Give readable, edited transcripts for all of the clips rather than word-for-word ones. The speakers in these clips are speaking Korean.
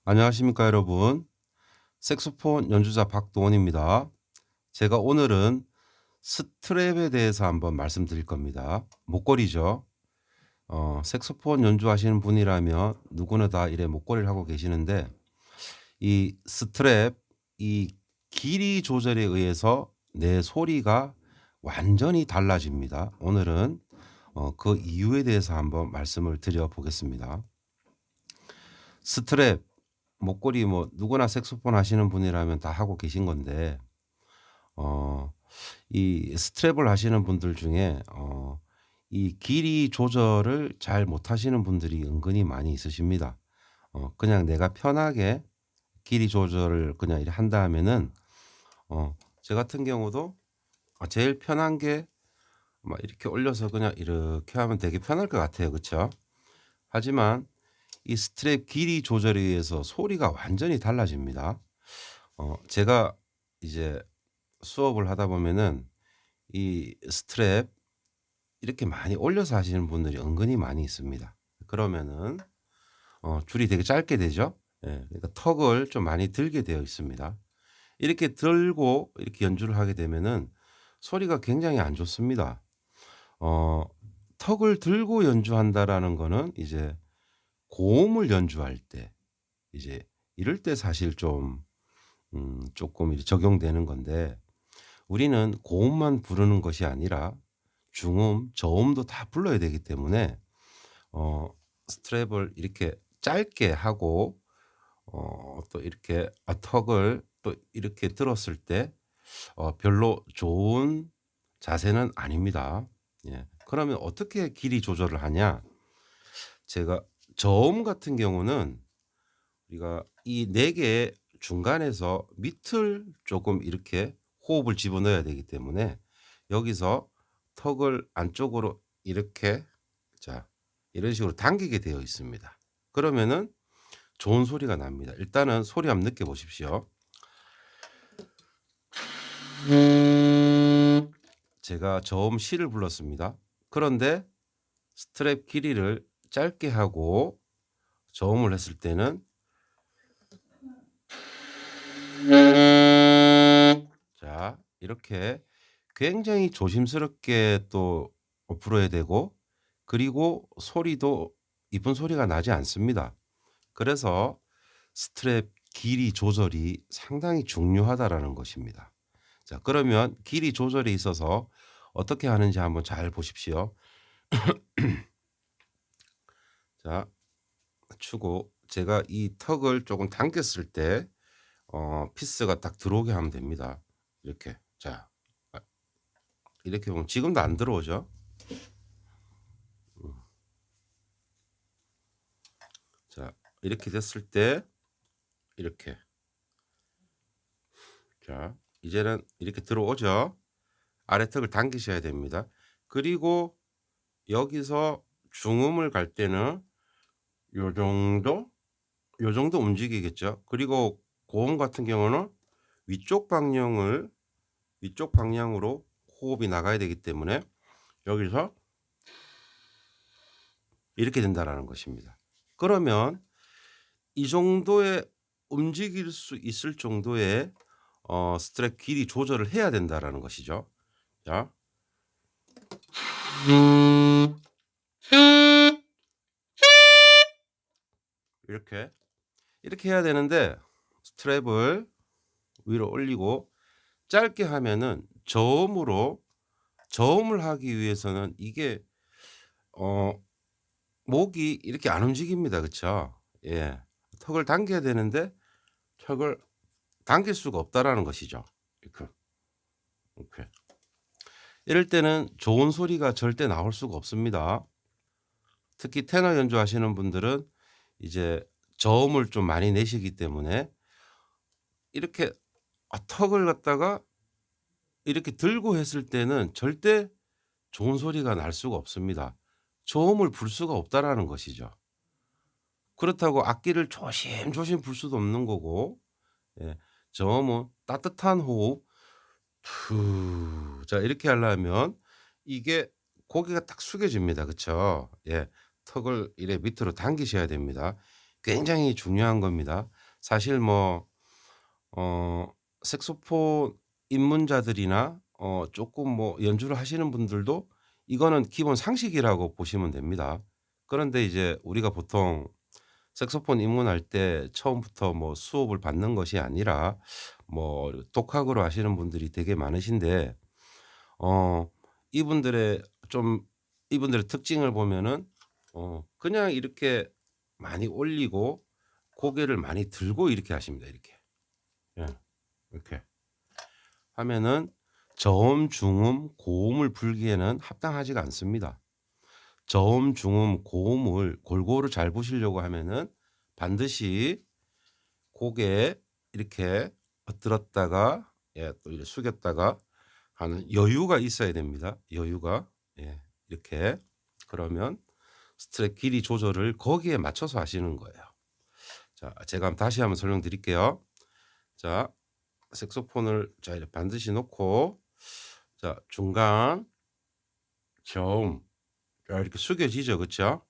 안녕하십니까 여러분. 색소폰 연주자 박동원입니다. 제가 오늘은 스트랩에 대해서 한번 말씀드릴 겁니다. 목걸이죠. 색소폰 연주하시는 분이라면 누구나 다 이래 목걸이를 하고 계시는데 이 스트랩 이 길이 조절에 의해서 내 소리가 완전히 달라집니다. 오늘은 그 이유에 대해서 한번 말씀을 드려 보겠습니다. 스트랩 목걸이 뭐 누구나 색소폰 하시는 분이라면 다 하고 계신 건데 어 이 스트랩을 하시는 분들 중에 이 길이 조절을 잘 못하시는 분들이 은근히 많이 있으십니다. 그냥 내가 편하게 길이 조절을 그냥 이렇게 한다 하면은 제 같은 경우도 제일 편한 게 막 이렇게 올려서 그냥 이렇게 하면 되게 편할 것 같아요. 그쵸? 하지만 이 스트랩 길이 조절에 의해서 소리가 완전히 달라집니다. 제가 이제 수업을 하다 보면은 이 스트랩 이렇게 많이 올려서 하시는 분들이 은근히 많이 있습니다. 그러면은 줄이 되게 짧게 되죠. 예. 그러니까 턱을 좀 많이 들게 되어 있습니다. 이렇게 들고 이렇게 연주를 하게 되면은 소리가 굉장히 안 좋습니다. 어 턱을 들고 연주한다라는 거는 이제 고음을 연주할 때 이제 이럴 때 사실 좀 쪼끔 이제 적용되는 건데 우리는 고음만 부르는 것이 아니라 중음, 저음도 다 불러야 되기 때문에 어 스트랩을 이렇게 짧게 하고 또 이렇게 턱을 또 이렇게 들었을 때 별로 좋은 자세는 아닙니다. 예. 그러면 어떻게 길이 조절을 하냐? 제가 저음 같은 경우는 우리가 이 4 개의 중간에서 밑을 조금 이렇게 호흡을 집어넣어야 되기 때문에 여기서 턱을 안쪽으로 이렇게 자 이런 식으로 당기게 되어 있습니다. 그러면은 좋은 소리가 납니다. 일단은 소리 한번 느껴 보십시오. 제가 저음 C를 불렀습니다. 그런데 스트랩 길이를 짧게 하고 저음을 했을 때는 자 이렇게 굉장히 조심스럽게 또 불어야 되고 그리고 소리도 이쁜 소리가 나지 않습니다. 그래서 스트랩 길이 조절이 상당히 중요하다라는 것입니다. 자 그러면 길이 조절에 있어서 어떻게 하는지 한번 잘 보십시오. 자 추고 제가 이 턱을 조금 당겼을 때 피스가 딱 들어오게 하면 됩니다. 이렇게. 자 아 이렇게 보면 지금도 안 들어오죠? 음. 자 이렇게 됐을 때 이렇게. 자 이제는 이렇게 들어오죠? 아래턱을 당기셔야 됩니다. 그리고 여기서 중음을 갈 때는 요 정도, 요 정도 움직이겠죠. 그리고 고음 같은 경우는 위쪽 위쪽 방향으로 호흡이 나가야 되기 때문에 여기서 이렇게 된다라는 것입니다. 그러면 이 정도의 움직일 수 있을 정도의 스트랩 길이 조절을 해야 된다라는 것이죠. 자. 이렇게. 이렇게 해야 되는데 스트랩을 위로 올리고 짧게 하면은 저음을 하기 위해서는 이게 어 목이 이렇게 안 움직입니다. 그쵸? 예. 턱을 당겨야 되는데 턱을 당길 수가 없다라는 것이죠. 이렇게. 이렇게. 이럴 때는 좋은 소리가 절대 나올 수가 없습니다. 특히 테너 연주하시는 분들은 이제 저음을 좀 많이 내시기 때문에 이렇게 턱을 갖다가 이렇게 들고 했을 때는 절대 좋은 소리가 날 수가 없습니다. 저음을 불 수가 없다라는 것이죠. 그렇다고 악기를 조심조심 불 수도 없는 거고 예 저음은 따뜻한 호흡 푸 자 이렇게 하려면 이게 고개가 딱 숙여집니다. 그쵸? 예. 턱을 이래 밑으로 당기셔야 됩니다. 굉장히 중요한 겁니다. 사실 뭐 색소폰 입문자들이나 조금 뭐 연주를 하시는 분들도 이거는 기본 상식이라고 보시면 됩니다. 그런데 이제 우리가 보통 색소폰 입문할 때 처음부터 뭐 수업을 받는 것이 아니라 뭐 독학으로 하시는 분들이 되게 많으신데 어 이분들의 좀 이분들의 특징을 보면은 그냥 이렇게 많이 올리고 고개를 많이 들고 이렇게 하십니다. 이렇게. 예. 이렇게 하면은 저음, 중음, 고음을 불기에는 합당하지가 않습니다. 저음, 중음, 고음을 골고루 잘 보시려고 하면은 반드시 고개 이렇게 들었다가 또 이렇게 숙였다가 하는 여유가 있어야 됩니다. 여유가. 예. 이렇게. 그러면 스트랩 길이 조절을 거기에 맞춰서 하시는 거예요. 자, 제가 다시 한번 설명드릴게요. 자, 색소폰을 자 이렇게 반드시 놓고 자 중간 저음 자 이렇게 숙여지죠, 그렇죠?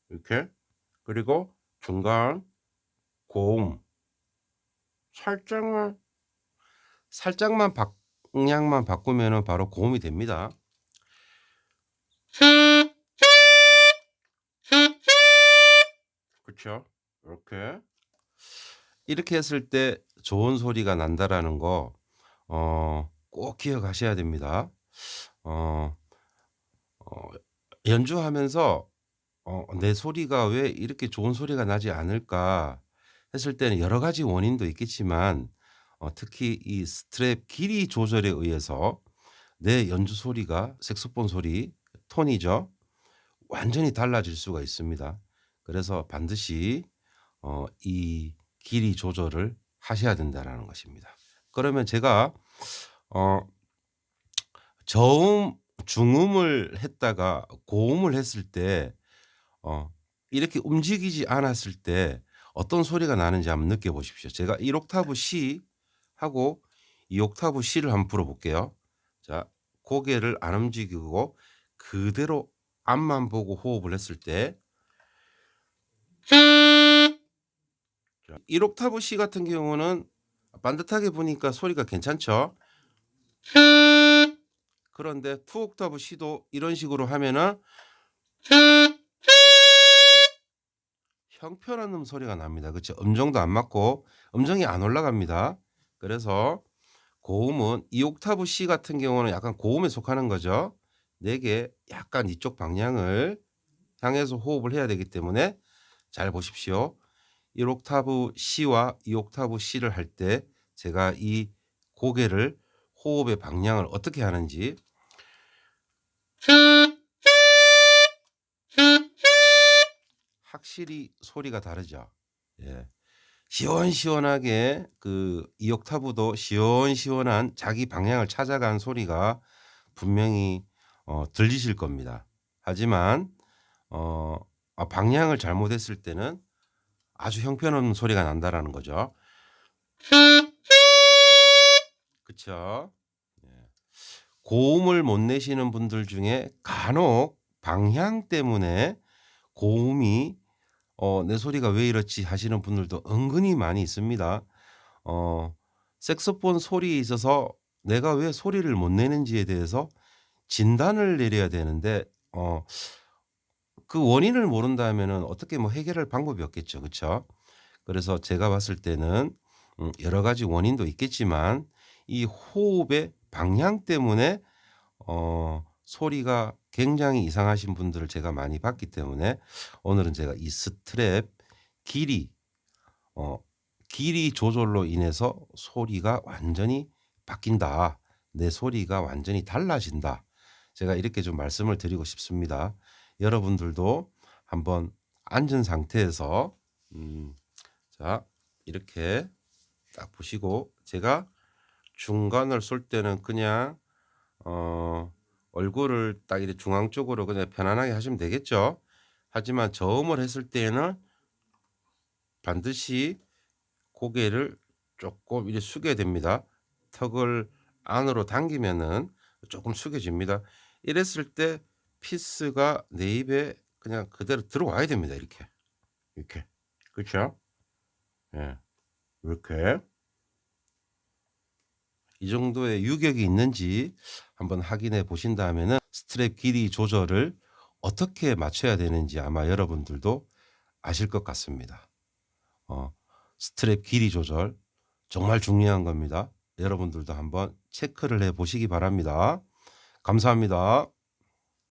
이렇게 그리고 중간 고음 살짝만 살짝만 방향만 바꾸면은 바로 고음이 됩니다. 그렇죠? 이렇게 했을 때 좋은 소리가 난다라는 거 꼭 기억하셔야 됩니다. 어, 어, 연주하면서 '내 소리가 왜 이렇게 좋은 소리가 나지 않을까?' 했을 때는 여러 가지 원인도 있겠지만 특히 이 스트랩 길이 조절에 의해서 내 연주 소리가 색소폰 소리 톤이죠. 완전히 달라질 수가 있습니다. 그래서 반드시 이 길이 조절을 하셔야 된다라는 것입니다. 그러면 제가 어 저음 중음을 했다가 고음을 했을 때 이렇게 움직이지 않았을 때 어떤 소리가 나는지 한번 느껴보십시오. 제가 1 옥타브 C 하고 2 옥타브 C를 한번 불어 볼게요. 자 고개를 안 움직이고 그대로 앞만 보고 호흡을 했을 때 자 1 옥타브 C 같은 경우는 반듯하게 보니까 소리가 괜찮죠. 그런데 2 옥타브 C도 이런 식으로 하면은 형편없는 소리가 납니다. 그쵸? 음정도 안 맞고 음정이 안 올라갑니다. 그래서 고음은 2 옥타브 C 같은 경우는 약간 고음에 속하는 거죠. 내게 약간 이쪽 방향을 향해서 호흡을 해야 되기 때문에 잘 보십시오. 1 옥타브 C와 2 옥타브 C를 할 때 제가 이 고개를 호흡의 방향을 어떻게 하는지 확실히 소리가 다르죠. 예. 시원시원하게 그 2 옥타브도 시원시원한 자기 방향을 찾아간 소리가 분명히 들리실 겁니다. 하지만 어 방향을 잘못했을 때는 아주 형편없는 소리가 난다라는 거죠. 그쵸? 예. 고음을 못 내시는 분들 중에 간혹 방향 때문에 고음이 '내 소리가 왜 이렇지?' 하시는 분들도 은근히 많이 있습니다. 어 색소폰 소리에 있어서 내가 왜 소리를 못 내는지에 대해서 진단을 내려야 되는데 그 원인을 모른다면은 어떻게 뭐 해결할 방법이 없겠죠. 그쵸? 그래서 제가 봤을 때는 여러 가지 원인도 있겠지만 이 호흡의 방향 때문에 소리가 굉장히 이상하신 분들을 제가 많이 봤기 때문에 오늘은 제가 이 스트랩 길이 어 길이 조절로 인해서 소리가 완전히 바뀐다. 내 소리가 완전히 달라진다. 제가 이렇게 좀 말씀을 드리고 싶습니다. 여러분들도 한번 앉은 상태에서 자 이렇게 딱 보시고 제가 중간을 쏠 때는 그냥 얼굴을 딱 이렇게 중앙 쪽으로 그냥 편안하게 하시면 되겠죠. 하지만 저음을 했을 때에는 반드시 고개를 조금 이렇게 숙여야 됩니다. 턱을 안으로 당기면은 조금 숙여집니다. 이랬을 때 피스가 내 입에 그냥 그대로 들어와야 됩니다. 이렇게. 이렇게. 그렇죠? 예. 이렇게 이 정도의 유격이 있는지 한번 확인해 보신 다음에는 스트랩 길이 조절을 어떻게 맞춰야 되는지 아마 여러분들도 아실 것 같습니다. 스트랩 길이 조절 정말 중요한 겁니다. 여러분들도 한번 체크를 해 보시기 바랍니다. 감사합니다.